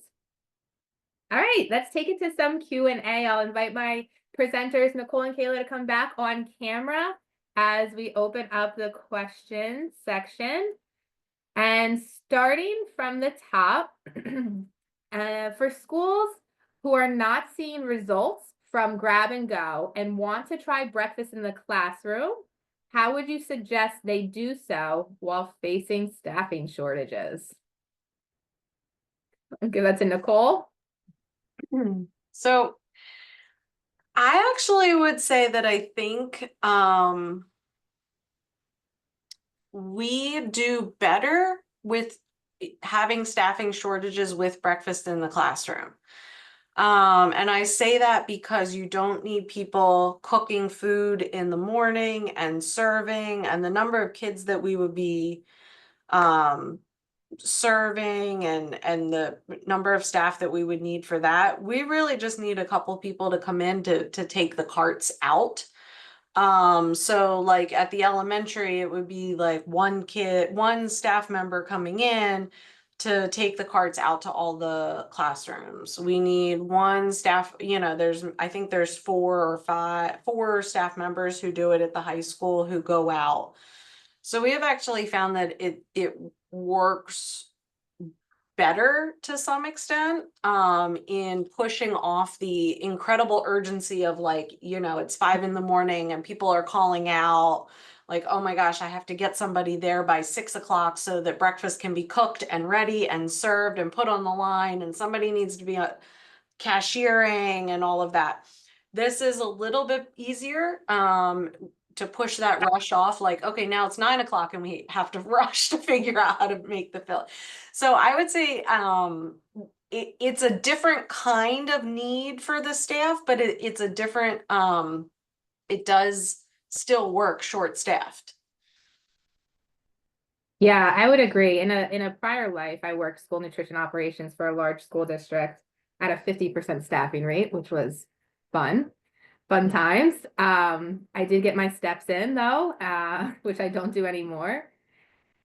All right, let's take it to some Q&A. I'll invite my presenters, Nicole and Kayla, to come back on camera as we open up the questions section. And starting from the top, for schools who are not seeing results from grab and go and want to try breakfast in the classroom, how would you suggest they do so while facing staffing shortages? I'll give that to Nicole. So I actually would say that I think we do better with having staffing shortages with breakfast in the classroom. And I say that because you don't need people cooking food in the morning and serving, and the number of kids that we would be serving and the number of staff that we would need for that. We really just need a couple people to come in to take the carts out. So like at the elementary, it would be like one staff member coming in to take the carts out to all the classrooms. We need one staff, I think there's 4 staff members who do it at the high school who go out. So we have actually found that it works better to some extent in pushing off the incredible urgency of it's 5 a.m. and people are calling out like, oh my gosh, I have to get somebody there by 6 o'clock so that breakfast can be cooked and ready and served and put on the line, and somebody needs to be cashiering and all of that. This is a little bit easier to push that rush off, like, okay, now it's 9 o'clock and we have to rush to figure out how to make the fill. So I would say it's a different kind of need for the staff, but it's a different, it does still work short-staffed. Yeah, I would agree. In a prior life, I worked school nutrition operations for a large school district at a 50% staffing rate, which was fun times. I did get my steps in though, which I don't do anymore.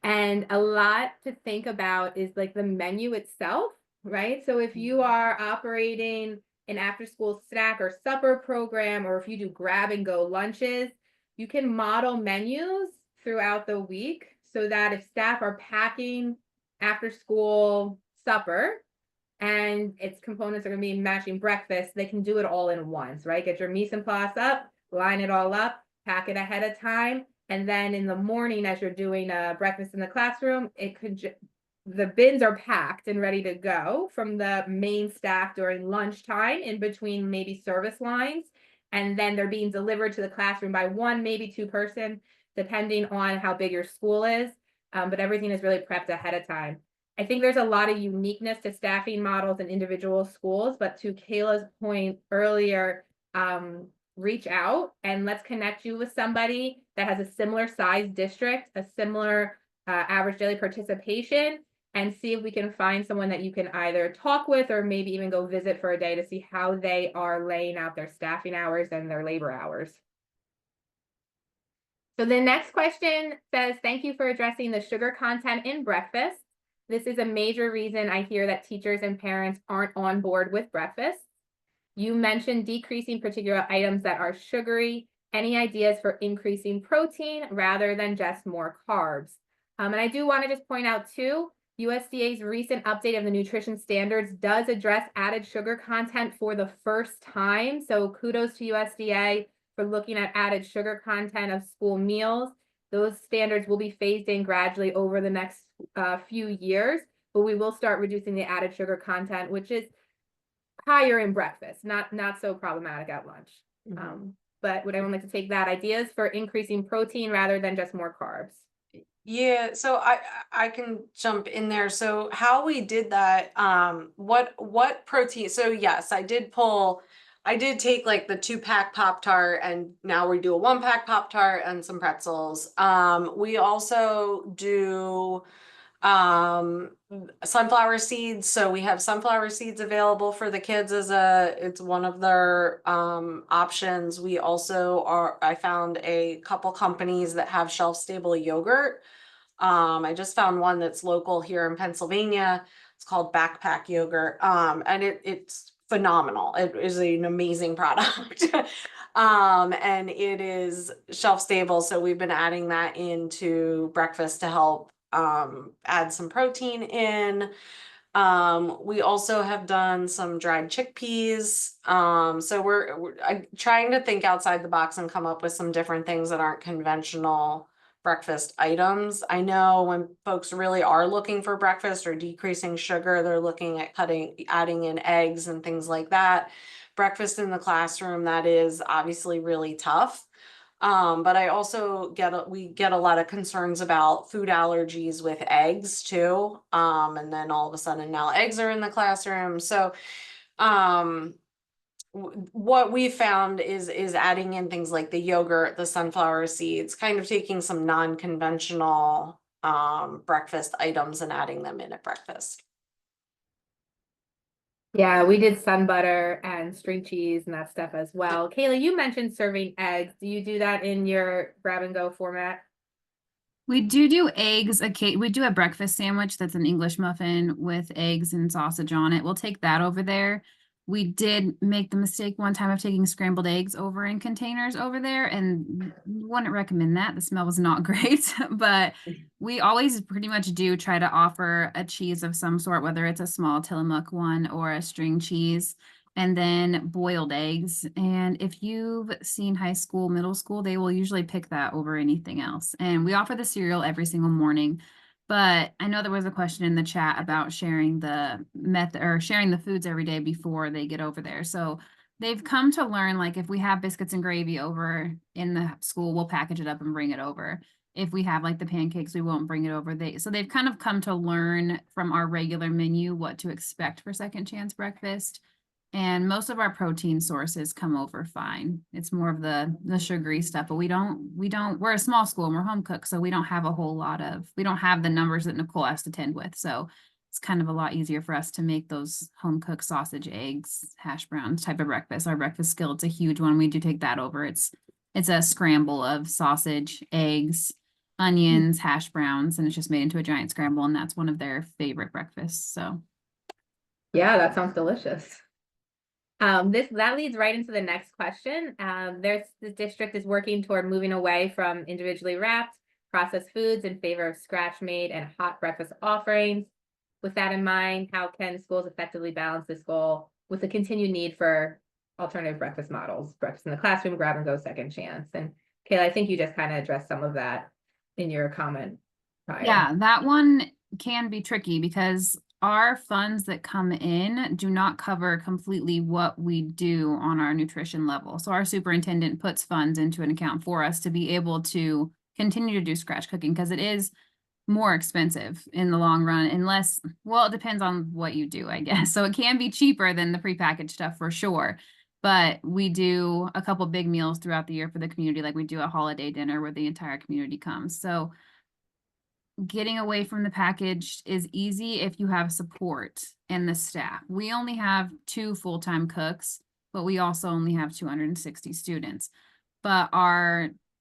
And a lot to think about is like the menu itself, right? So if you are operating an after-school snack or supper program, or if you do grab and go lunches, you can model menus throughout the week so that if staff are packing after-school supper and its components are going to be matching breakfast, they can do it all in once, right? Get your mise en place up, line it all up, pack it ahead of time. And then in the morning, as you're doing breakfast in the classroom, the bins are packed and ready to go from the main staff during lunchtime in between maybe service lines. And then they're being delivered to the classroom by 1, maybe 2 person, depending on how big your school is. But everything is really prepped ahead of time. I think there's a lot of uniqueness to staffing models in individual schools, but to Kayla's point earlier, reach out and let's connect you with somebody that has a similar size district, a similar average daily participation, and see if we can find someone that you can either talk with or maybe even go visit for a day to see how they are laying out their staffing hours and their labor hours. So the next question says, thank you for addressing the sugar content in breakfast. This is a major reason I hear that teachers and parents aren't on board with breakfast. You mentioned decreasing particular items that are sugary. Any ideas for increasing protein rather than just more carbs? And I do want to just point out too, USDA's recent update of the nutrition standards does address added sugar content for the first time. So kudos to USDA for looking at added sugar content of school meals. Those standards will be phased in gradually over the next few years, but we will start reducing the added sugar content, which is higher in breakfast, not so problematic at lunch. But would anyone like to take that? Ideas for increasing protein rather than just more carbs? Yeah, so I can jump in there. So how we did that, what protein? So yes, I did take like the 2-pack Pop-Tart, and now we do a 1-pack Pop-Tart and some pretzels. We also do sunflower seeds. So we have sunflower seeds available for the kids it's one of their options. We also I found a couple companies that have shelf stable yogurt. I just found one that's local here in Pennsylvania. It's called Backpack Yogurt. And it's phenomenal. It is an amazing product. And it is shelf stable. So we've been adding that into breakfast to help add some protein in. We also have done some dried chickpeas. So we're trying to think outside the box and come up with some different things that aren't conventional breakfast items. I know when folks really are looking for breakfast or decreasing sugar, they're looking at adding in eggs and things like that. Breakfast in the classroom, that is obviously really tough. But I also we get a lot of concerns about food allergies with eggs too. And then all of a sudden now eggs are in the classroom. So, what we found is adding in things like the yogurt, the sunflower seeds, kind of taking some non-conventional breakfast items and adding them in at breakfast. Yeah, we did sun butter and string cheese and that stuff as well. Kayla, you mentioned serving eggs. Do you do that in your grab and go format? We do eggs. Okay, we do a breakfast sandwich that's an English muffin with eggs and sausage on it. We'll take that over there. We did make the mistake one time of taking scrambled eggs over in containers over there, and wouldn't recommend that. The smell was not great, but we always pretty much do try to offer a cheese of some sort, whether it's a small Tillamook one or a string cheese, and then boiled eggs. And if you've seen high school, middle school, they will usually pick that over anything else. And we offer the cereal every single morning. But I know there was a question in the chat about sharing the method or sharing the foods every day before they get over there. So they've come to learn, like, if we have biscuits and gravy over in the school, we'll package it up and bring it over. If we have like the pancakes, we won't bring it over. So they've kind of come to learn from our regular menu what to expect for second chance breakfast. And most of our protein sources come over fine. It's more of the sugary stuff, but we're a small school and we're home cooked, so we don't have we don't have the numbers that Nicole has to tend with. So it's kind of a lot easier for us to make those home cooked sausage, eggs, hash browns type of breakfast. Our breakfast skillet's a huge one. We do take that over. It's a scramble of sausage, eggs, onions, hash browns, and it's just made into a giant scramble, and that's one of their favorite breakfasts. So yeah, that sounds delicious. That leads right into the next question. The district is working toward moving away from individually wrapped processed foods in favor of scratch made and hot breakfast offerings. With that in mind, how can schools effectively balance this goal with the continued need for alternative breakfast models, breakfast in the classroom, grab and go, second chance? And Kayla, I think you just kind of addressed some of that in your comment prior. Yeah, that one can be tricky because our funds that come in do not cover completely what we do on our nutrition level. So our superintendent puts funds into an account for us to be able to continue to do scratch cooking because it is more expensive in the long run, unless, well, it depends on what you do, I guess. So it can be cheaper than the prepackaged stuff for sure. But we do a couple big meals throughout the year for the community, like we do a holiday dinner where the entire community comes. So getting away from the packaged is easy if you have support and the staff. We only have 2 full-time cooks, but we also only have 260 students. But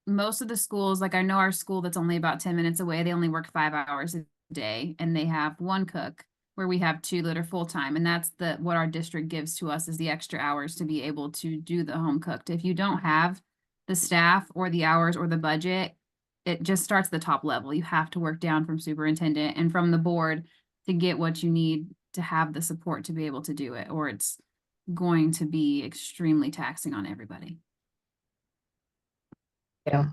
most of the schools, like I know our school that's only about 10 minutes away, they only work 5 hours a day and they have 1 cook where we have 2 that are full-time. And that's what our district gives to us is the extra hours to be able to do the home cooked. If you don't have the staff or the hours or the budget, it just starts the top level. You have to work down from superintendent and from the board to get what you need to have the support to be able to do it, or it's going to be extremely taxing on everybody. Yeah.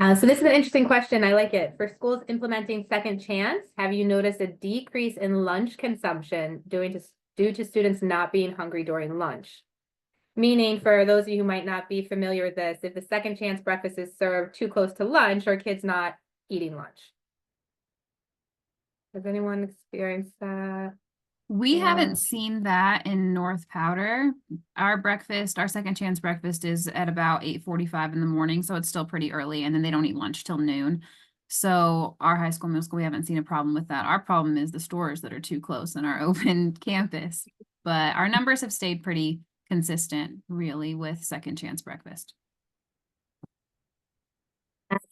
So this is an interesting question. I like it. For schools implementing second chance, have you noticed a decrease in lunch consumption due due to students not being hungry during lunch. Meaning, for those of you who might not be familiar with this, if the second chance breakfast is served too close to lunch, or kids not eating lunch. Has anyone experienced that? We Yeah. haven't seen that in North Powder. Our breakfast, our second chance breakfast is at about 8:45 in the morning, so it's still pretty early, and then they don't eat lunch till noon. So our high school, middle school, we haven't seen a problem with that. Our problem is the stores that are too close in our open campus. But our numbers have stayed pretty consistent, really, with second chance breakfast.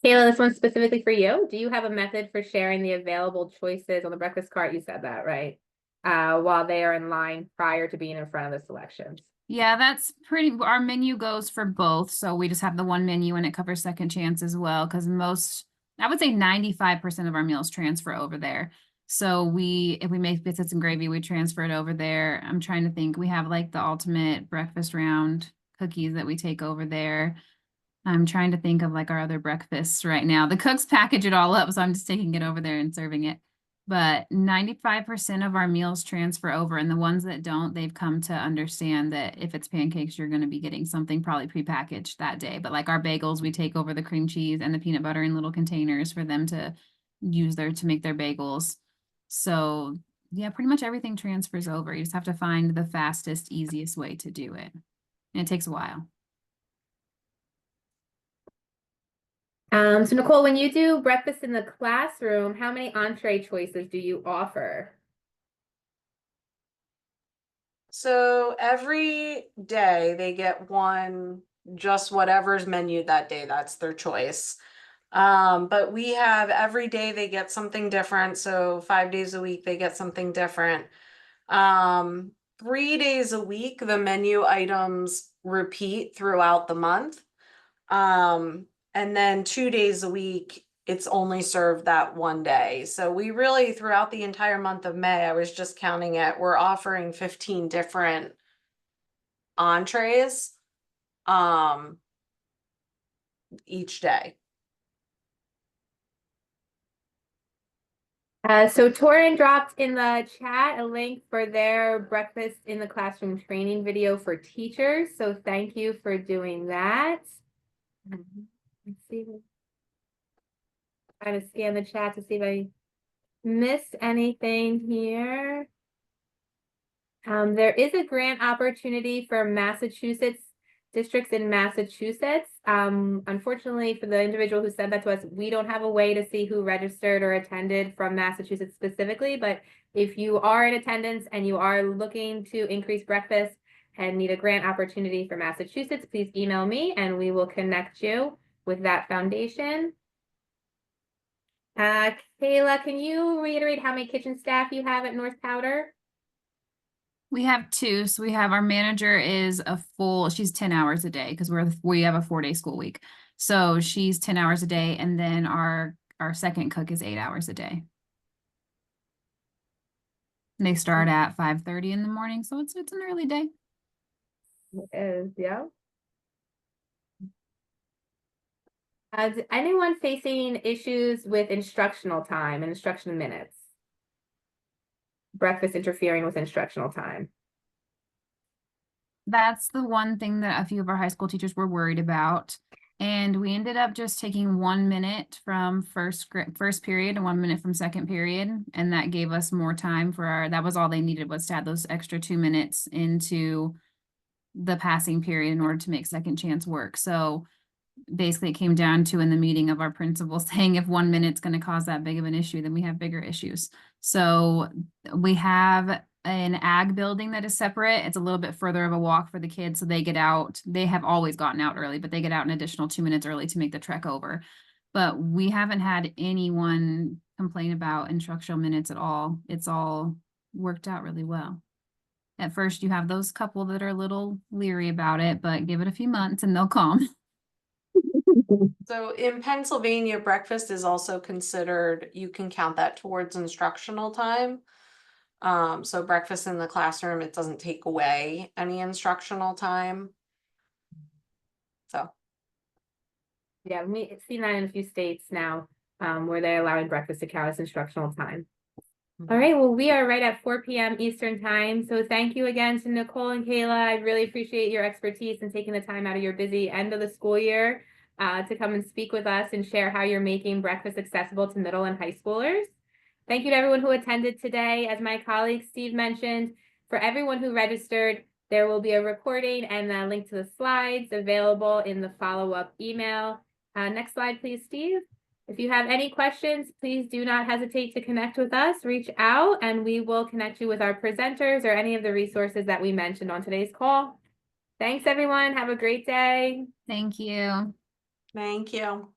Kayla, this one's specifically for you. Do you have a method for sharing the available choices on the breakfast cart? You said that, right? While they are in line prior to being in front of the selections. Yeah, that's pretty, our menu goes for both. So we just have the one menu and it covers second chance as well. Cause most, I would say 95% of our meals transfer over there. So if we make biscuits and gravy, we transfer it over there. I'm trying to think, we have like the ultimate breakfast round cookies that we take over there. I'm trying to think of like our other breakfasts right now. The cooks package it all up, so I'm just taking it over there and serving it. But 95% of our meals transfer over, and the ones that don't, they've come to understand that if it's pancakes, you're going to be getting something probably prepackaged that day. But like our bagels, we take over the cream cheese and the peanut butter in little containers for them to use to make their bagels. So yeah, pretty much everything transfers over. You just have to find the fastest, easiest way to do it. And it takes a while. So Nicole, when you do breakfast in the classroom, how many entree choices do you offer? So every day they get one, just whatever's menued that day, that's their choice. But we have every day they get something different. So 5 days a week they get something different. 3 days a week the menu items repeat throughout the month. And then 2 days a week, it's only served that one day. So we really, throughout the entire month of May, I was just counting it, we're offering 15 different entrees each day. So Torin dropped in the chat a link for their breakfast in the classroom training video for teachers. So thank you for doing that. Let's see. Trying to scan the chat to see if I missed anything here. There is a grant opportunity for Massachusetts districts in Massachusetts. Unfortunately, for the individual who said that to us, we don't have a way to see who registered or attended from Massachusetts specifically. But if you are in attendance and you are looking to increase breakfast and need a grant opportunity for Massachusetts, please email me and we will connect you with that foundation. Kayla, can you reiterate how many kitchen staff you have at North Powder? We have two. So we have our manager is she's 10 hours a day because we have a 4-day school week. So she's 10 hours a day. And then our second cook is 8 hours a day. And they start at 5:30 in the morning. So it's an early day. It is, yeah. Is anyone facing issues with instructional time and instruction minutes? Breakfast interfering with instructional time? That's the one thing that a few of our high school teachers were worried about. And we ended up just taking 1 minute from first period and 1 minute from second period. And that gave us more time that was all they needed, was to add those extra 2 minutes into the passing period in order to make second chance work. So basically it came down to, in the meeting, of our principal saying if 1 minute's going to cause that big of an issue, then we have bigger issues. So we have an ag building that is separate. It's a little bit further of a walk for the kids. So they get out, they have always gotten out early, but they get out an additional 2 minutes early to make the trek over. But we haven't had anyone complain about instructional minutes at all. It's all worked out really well. At first you have those couple that are a little leery about it, but give it a few months and they'll calm. So in Pennsylvania, breakfast is also considered, you can count that towards instructional time. So breakfast in the classroom, it doesn't take away any instructional time. So. Yeah, we've seen that in a few states now, where they're allowing breakfast to count as instructional time. All right, well, we are right at 4 p.m. Eastern time. So thank you again to Nicole and Kayla. I really appreciate your expertise and taking the time out of your busy end of the school year to come and speak with us and share how you're making breakfast accessible to middle and high schoolers. Thank you to everyone who attended today. As my colleague Steve mentioned, for everyone who registered, there will be a recording and a link to the slides available in the follow-up email. Next slide, please, Steve. If you have any questions, please do not hesitate to connect with us, reach out, and we will connect you with our presenters or any of the resources that we mentioned on today's call. Thanks, everyone. Have a great day. Thank you. Thank you.